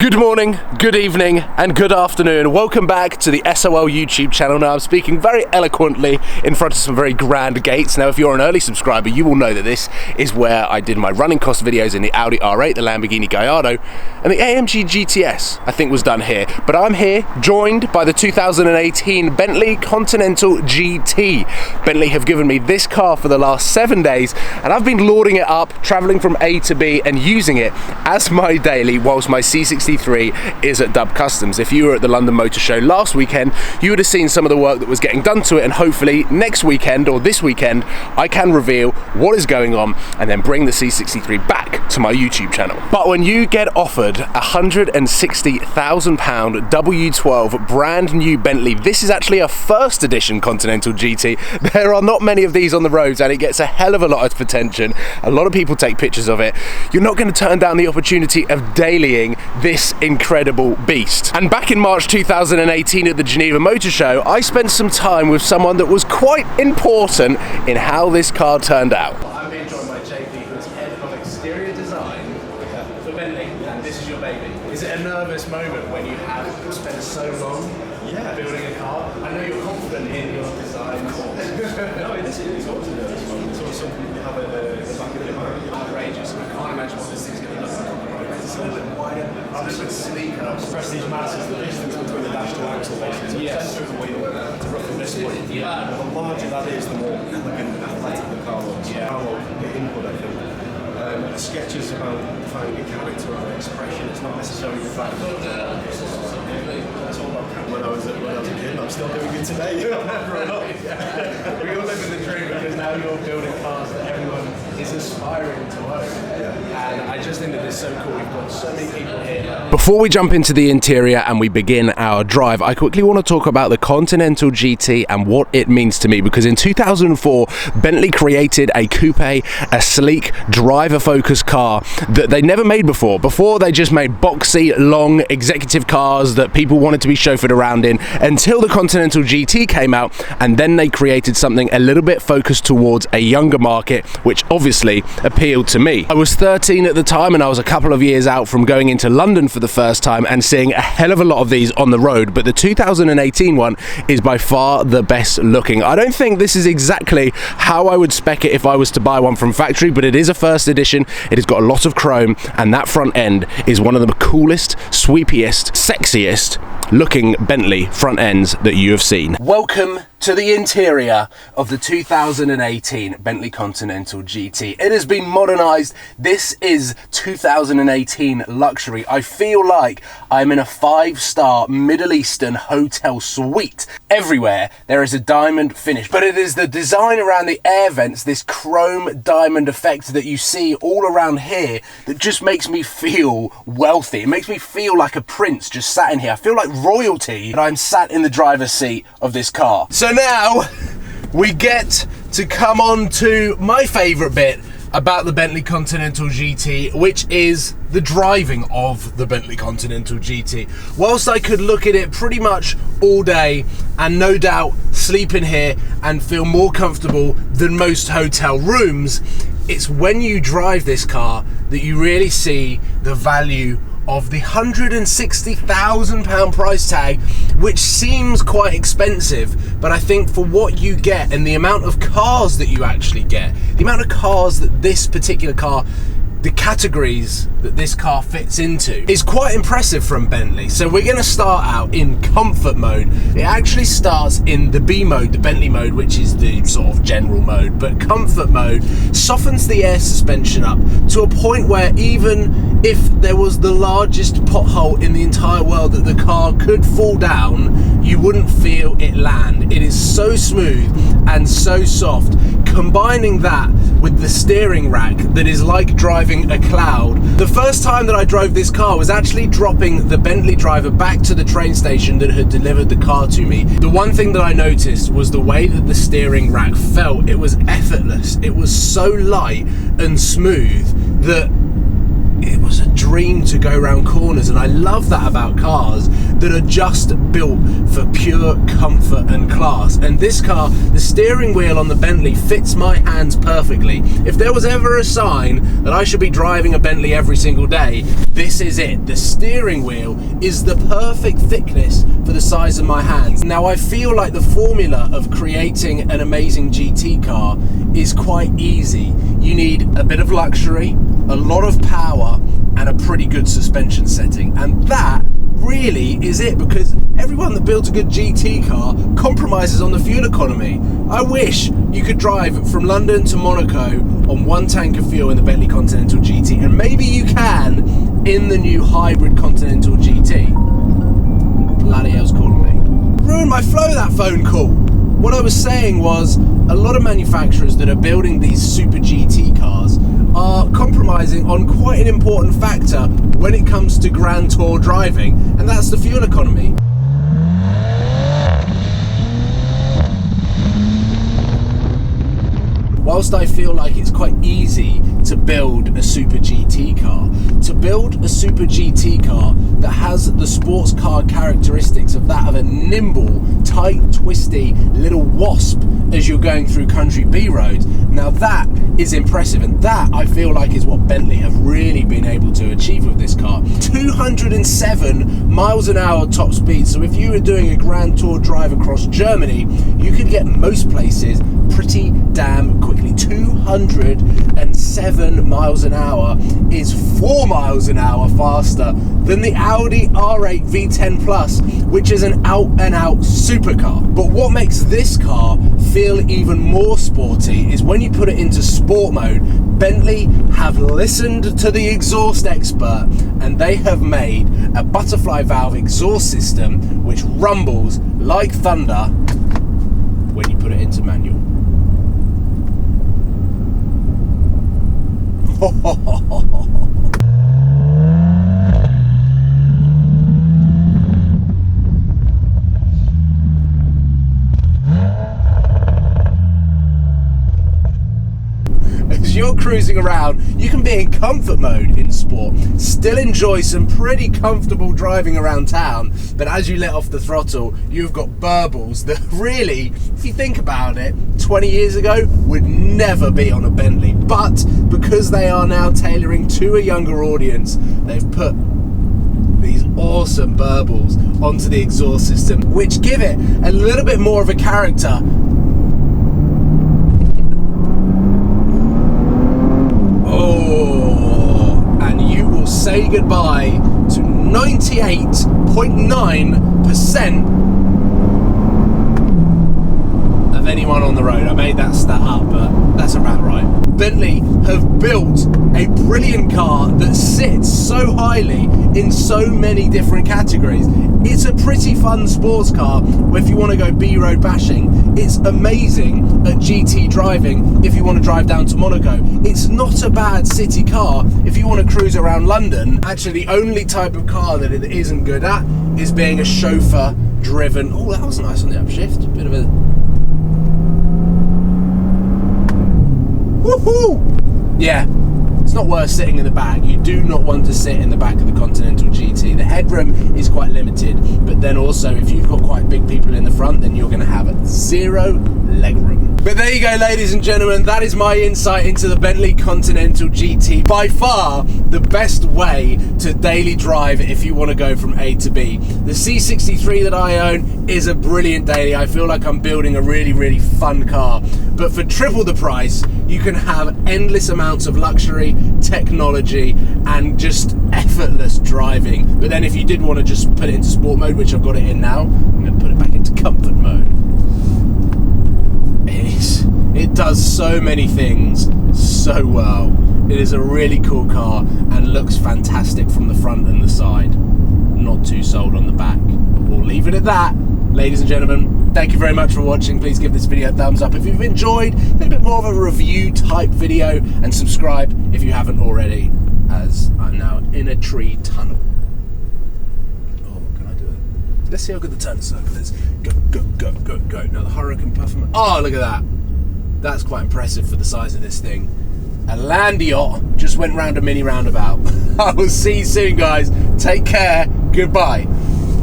Good morning, good evening, and good afternoon. Welcome back to the SOL YouTube channel. Now I'm speaking very eloquently in front of some very grand gates. Now if you're an early subscriber, you will know that this is where I did my running cost videos in the Audi R8, the Lamborghini Gallardo, and the AMG GTS, I think was done here. But I'm here joined by the 2018 Bentley Continental GT. Bentley have given me this car for the last 7 days, and I've been lauding it up, traveling from A to B and using it as my daily whilst my C63 is at Dub Customs. If you were at the London Motor Show last weekend, you would have seen some of the work that was getting done to it, and hopefully next weekend or this weekend I can reveal what is going on and then bring the C63 back to my YouTube channel. But when you get offered a £160,000 W12 brand new Bentley, this is actually a first edition Continental GT. There are not many of these on the roads and it gets a hell of a lot of attention. A lot of people take pictures of it. You're not going to turn down the opportunity of dailying this incredible beast. And back in March 2018 at the Geneva Motor Show, I spent some time with someone that was quite important in how this car turned out. I'm being joined by JP, who is head of exterior design for Bentley, and this is your baby. Is it a nervous moment when you have spent so long building a car? I know you're confident in your design. No, it is always a nervous moment. It's always something you have at the back of your mind. Outrageous. I can't imagine what this thing's going to look like. It's a little bit wider, a little bit sleeker. Prestige matters the distance between the dash to axle, basically. Yes. The centre of the wheel to roughly this point. Yeah. The larger that is, the more elegant and athletic the car looks. Yeah. How the input, I think. Sketches about finding a character or an expression. It's not necessarily the fact that it's all about when I was a kid. I'm still doing it today. We all live in the dream because now you're building cars that everyone is aspiring to own. And I just think that it's so cool. We've got so many people here. Before we jump into the interior and we begin our drive, I quickly want to talk about the Continental GT and what it means to me, because in 2004, Bentley created a coupe, a sleek, driver-focused car that they never made before. Before, they just made boxy, long, executive cars that people wanted to be chauffeured around in, until the Continental GT came out, and then they created something a little bit focused towards a younger market, which obviously appealed to me. I was 13 at the time, and I was a couple of years out from going into London for the first time and seeing a hell of a lot of these on the road, but the 2018 one is by far the best looking. I don't think this is exactly how I would spec it if I was to buy one from factory, but it is a first edition. It has got a lot of chrome, and that front end is one of the coolest, sweepiest, sexiest looking Bentley front ends that you have seen. Welcome to the interior of the 2018 Bentley Continental GT. It has been modernized. This is 2018 luxury. I feel like I'm in a 5-star Middle Eastern hotel suite. Everywhere there is a diamond finish, but it is the design around the air vents, this chrome diamond effect that you see all around here, that just makes me feel wealthy. It makes me feel like a prince just sat in here. I feel like royalty, and I'm sat in the driver's seat of this car. So now we get to come on to my favourite bit about the Bentley Continental GT, which is the driving of the Bentley Continental GT. Whilst I could look at it pretty much all day and no doubt sleep in here and feel more comfortable than most hotel rooms, it's when you drive this car that you really see the value of the £160,000 price tag, which seems quite expensive, but I think for what you get and the amount of cars that you actually get, the amount of cars that this particular car, the categories that this car fits into, is quite impressive from Bentley. So we're going to start out in comfort mode. It actually starts in the B mode, the Bentley mode, which is the sort of general mode, but comfort mode softens the air suspension up to a point where even if there was the largest pothole in the entire world that the car could fall down, you wouldn't feel it land. It is so smooth and so soft. Combining that with the steering rack that is like driving a cloud. The first time that I drove this car was actually dropping the Bentley driver back to the train station that had delivered the car to me. The one thing that I noticed was the way that the steering rack felt. It was effortless. It was so light and smooth that it was a dream to go around corners, and I love that about cars that are just built for pure comfort and class. And this car, the steering wheel on the Bentley fits my hands perfectly. If there was ever a sign that I should be driving a Bentley every single day, this is it. The steering wheel is the perfect thickness for the size of my hands. Now, I feel like the formula of creating an amazing GT car is quite easy. You need a bit of luxury, a lot of power, and a pretty good suspension setting. And that really is it, because everyone that builds a good GT car compromises on the fuel economy. I wish you could drive from London to Monaco on one tank of fuel in the Bentley Continental GT, and maybe you can in the new hybrid Continental GT. Bloody hell's calling me. Ruined my flow, that phone call. What I was saying was, a lot of manufacturers that are building these super GT cars are compromising on quite an important factor when it comes to Grand Tour driving, and that's the fuel economy. Whilst I feel like it's quite easy to build a super GT car, to build a super GT car that has the sports car characteristics of that of a nimble, tight, twisty little wasp as you're going through country B roads, now that is impressive, and that I feel like is what Bentley have really been able to achieve with this car. 207 miles an hour top speed, so if you were doing a Grand Tour drive across Germany, you could get most places pretty damn quickly. 207 miles an hour is 4 miles an hour faster than the Audi R8 V10 Plus, which is an out-and-out supercar. But what makes this car feel even more sporty is when you put it into sport mode. Bentley have listened to the exhaust expert, and they have made a butterfly valve exhaust system which rumbles like thunder when you put it into manual. As you're cruising around, you can be in comfort mode in sport, still enjoy some pretty comfortable driving around town, but as you let off the throttle, you've got burbles that really, if you think about it, 20 years ago would never be on a Bentley. But because they are now tailoring to a younger audience, they've put these awesome burbles onto the exhaust system, which give it a little bit more of a character. Say goodbye to 98.9% of anyone on the road. I made that stat up, but that's about right. Bentley have built a brilliant car that sits so highly in so many different categories. It's a pretty fun sports car if you want to go B-road bashing. It's amazing at GT driving if you want to drive down to Monaco. It's not a bad city car if you want to cruise around London. Actually, the only type of car that it isn't good at is being a chauffeur driven. Oh, that was nice on the upshift. Bit of a woohoo! Yeah, it's not worth sitting in the back. You do not want to sit in the back of the Continental GT. The headroom is quite limited, but then also if you've got quite big people in the front, then you're going to have zero legroom. But there you go, ladies and gentlemen, that is my insight into the Bentley Continental GT. By far the best way to daily drive if you want to go from A to B. The C63 that I own is a brilliant daily. I feel like I'm building a really, really fun car. But for triple the price, you can have endless amounts of luxury, technology, and just effortless driving. But then if you did want to just put it into sport mode, which I've got it in now, I'm going to put it back into comfort mode. It does so many things so well. It is a really cool car and looks fantastic from the front and the side. Not too sold on the back. But we'll leave it at that. Ladies and gentlemen, thank you very much for watching. Please give this video a thumbs up if you've enjoyed a little bit more of a review type video, and subscribe if you haven't already, as I'm now in a tree tunnel. Oh, can I do it? Let's see how good the turn circle is. Go, go, go, go, go. Now the hurricane performance. Oh, look at that. That's quite impressive for the size of this thing. A land yacht just went round a mini roundabout. I will see you soon, guys. Take care. Goodbye.